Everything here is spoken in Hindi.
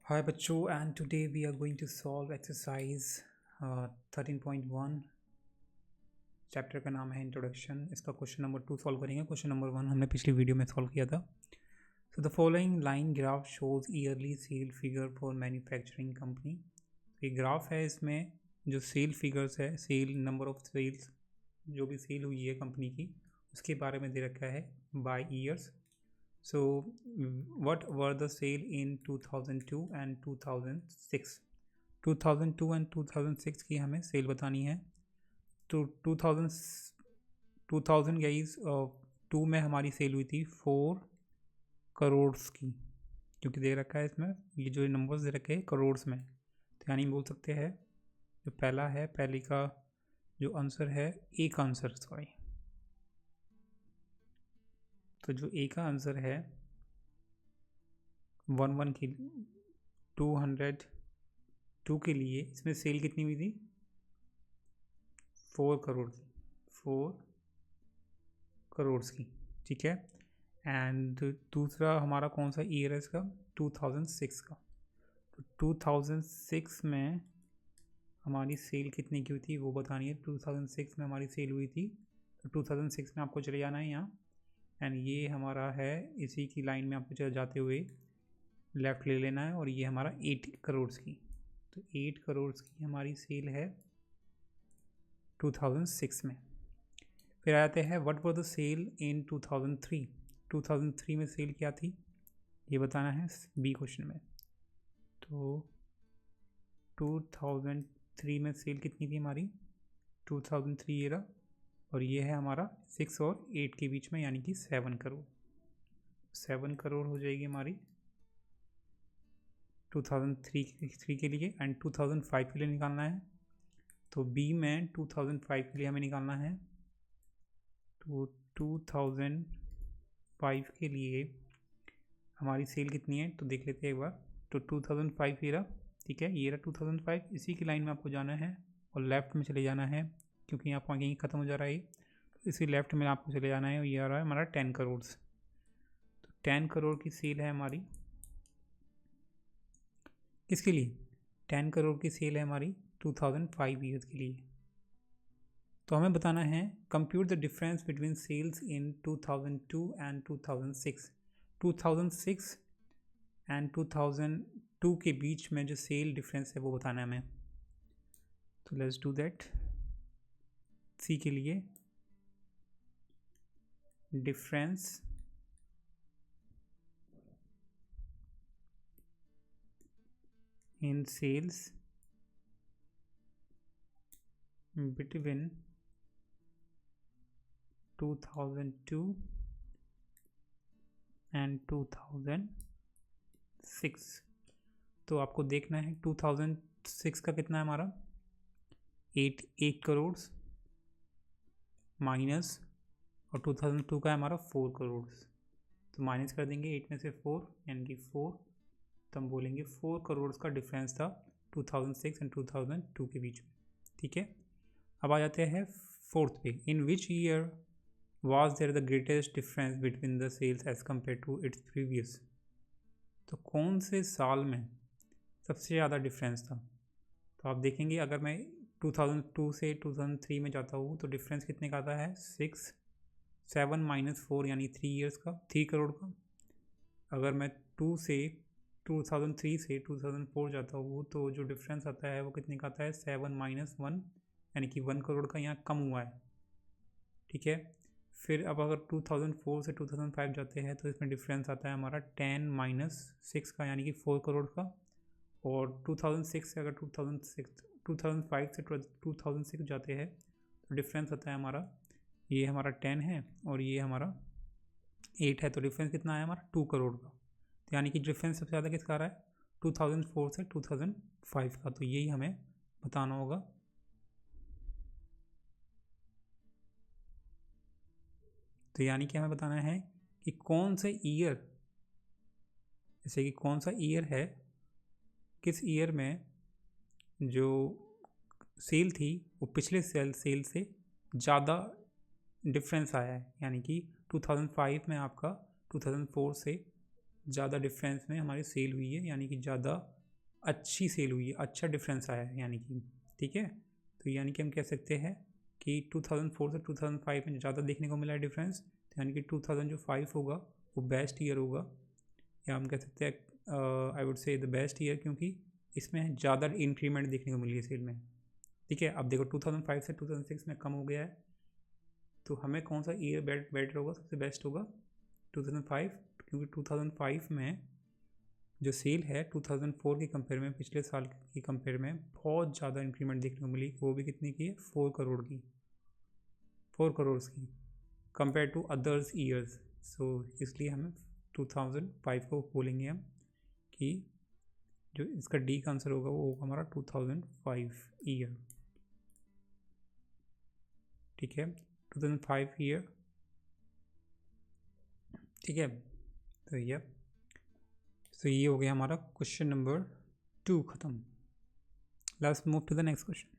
Hi बच्चों and today we are going to solve exercise 13.1 chapter का नाम है इंट्रोडक्शन। इसका क्वेश्चन नंबर 2 सॉल्व करेंगे। क्वेश्चन नंबर 1 हमने पिछली वीडियो में सॉल्व किया था। So the following line graph shows yearly sale figure for manufacturing company. ये ग्राफ है, इसमें जो सेल फिगर्स है, सेल नंबर ऑफ सेल्स जो भी सेल हुई है कंपनी की उसके बारे में दे रखा है by years. So, what were the sale in 2002 and 2006? 2002 and 2006 की हमें सेल बतानी है। तो 2000 गाइस 2 में हमारी सेल हुई थी 4 करोड़ की, क्योंकि दे रखा है इसमें ये जो नंबर्स दे रखे हैं करोड़ में, तो यानी बोल सकते हैं जो पहला है, पहले का जो आंसर है ए का आंसर, सॉरी, तो जो ए का आंसर है 11 की 202 के लिए इसमें सेल कितनी हुई थी? 4 करोड़ की, 4 करोड़ की, ठीक है। एंड दूसरा हमारा कौन सा ईयर है इसका? 2006 का। तो 2006 में हमारी सेल कितनी की हुई थी वो बतानी है। 2006 में हमारी सेल हुई थी, तो 2006 में आपको चले जाना है यहाँ, एंड ये हमारा है इसी की लाइन में आपको चले जाते हुए लेफ़्ट ले लेना है, और ये हमारा 8 करोड़ की, तो 8 करोड़ की हमारी सेल है 2006 में। फिर आते हैं व्हाट वर द सेल इन 2003। 2003 में सेल क्या थी ये बताना है बी क्वेश्चन में। तो 2003 में सेल कितनी थी हमारी? 2003 ये रहा, और ये है हमारा 6 और 8 के बीच में, यानी कि 7 करोड़। 7 करोड़ हो जाएगी हमारी 2003 के लिए, एंड 2005 के लिए निकालना है। तो बी में 2005 के लिए हमें निकालना है। तो 2005 के लिए हमारी सेल कितनी है तो देख लेते हैं एक बार। तो 2005 ये रहा, ठीक है, ये रहा 2005, इसी की लाइन में आपको जाना है और लेफ़्ट में चले जाना है, क्योंकि यहाँ पर ख़त्म हो जा रहा है, तो इसी लेफ़्ट में आपको चले जाना है, और ये आ रहा है हमारा 10 करोड़। तो 10 करोड़ की सेल है हमारी किसके लिए? 10 करोड़ की सेल है हमारी 2005 ईयर्स के लिए। तो हमें बताना है compute the difference between sales in 2002 and 2006। 2006 and 2002 के बीच में जो सेल डिफरेंस है वो बताना है हमें। तो लेट्स डू दैट। सी के लिए difference in sales between 2002 and 2006। तो आपको देखना है 2006 का कितना है हमारा 8 करोड़ माइनस, और 2002 का है हमारा 4 करोड़। तो माइनस कर देंगे 8 में से 4, यानी कि 4, तो हम बोलेंगे 4 करोड़ का डिफरेंस था 2006 एंड 2002 के बीच में, ठीक है। अब आ जाते हैं फोर्थ पे। In which year was there the greatest difference between the sales as compare to its previous. तो कौन से साल में सबसे ज़्यादा डिफरेंस था? तो आप देखेंगे अगर मैं 2002 से 2003 में जाता हूँ तो डिफरेंस कितने का आता है? 7 माइनस 4, यानी 3 ईयर्स का, 3 करोड़ का। अगर मैं 2003 से 2004 जाता हूँ तो जो डिफरेंस आता है वो कितने का आता है? 7 माइनस 1, यानी कि 1 करोड़ का यहाँ कम हुआ है, ठीक है। फिर अब अगर 2004 से 2005 जाते हैं तो इसमें डिफरेंस आता है हमारा 10 माइनस 6 का, यानी कि 4 करोड़ का। और 2006 से अगर 2005 से 2006 जाते हैं तो डिफरेंस आता है हमारा, ये हमारा 10 है और ये हमारा 8 है, तो डिफरेंस कितना है हमारा 2 करोड़ का। तो यानी कि डिफरेंस सबसे ज़्यादा किसका आ रहा है? 2004 से 2005 का। तो यही हमें बताना होगा। तो यानी कि हमें बताना है कि कौन से ईयर, जैसे कि कौन सा ईयर है, किस ईयर में जो सेल थी वो पिछले सेल से ज़्यादा डिफरेंस आया है, यानी कि 2005 में आपका 2004 से ज़्यादा डिफरेंस में हमारी सेल हुई है, यानी कि ज़्यादा अच्छी सेल हुई है, अच्छा डिफरेंस आया है यानी कि, ठीक है। तो यानी कि हम कह सकते हैं कि 2004 से 2005 में ज़्यादा देखने को मिला है डिफरेंस, तो यानी कि 2005 होगा वो बेस्ट ईयर होगा, या हम कह सकते हैं I would say the best year, क्योंकि इसमें ज़्यादा इंक्रीमेंट देखने को मिली है सेल में, ठीक है। अब देखो 2005 से 2006 में कम हो गया है, तो हमें कौन सा ईयर बेटर होगा, सबसे बेस्ट होगा 2005, क्योंकि 2005 में जो सेल है 2004 के कंपेयर में, पिछले साल की कंपेयर में बहुत ज़्यादा इंक्रीमेंट देखने को मिली। वो भी कितनी की है, 4 करोड़ की, 4 करोड़ की कंपेयर टू अदर्स ईयर्स। सो इसलिए हमें 2005 को बोलेंगे हम कि जो इसका डी का आंसर होगा वो होगा हमारा 2005 ईयर, ठीक है, 2005 ईयर, ठीक है। तो ये हो गया हमारा क्वेश्चन नंबर 2 ख़त्म। Let's move to the next question.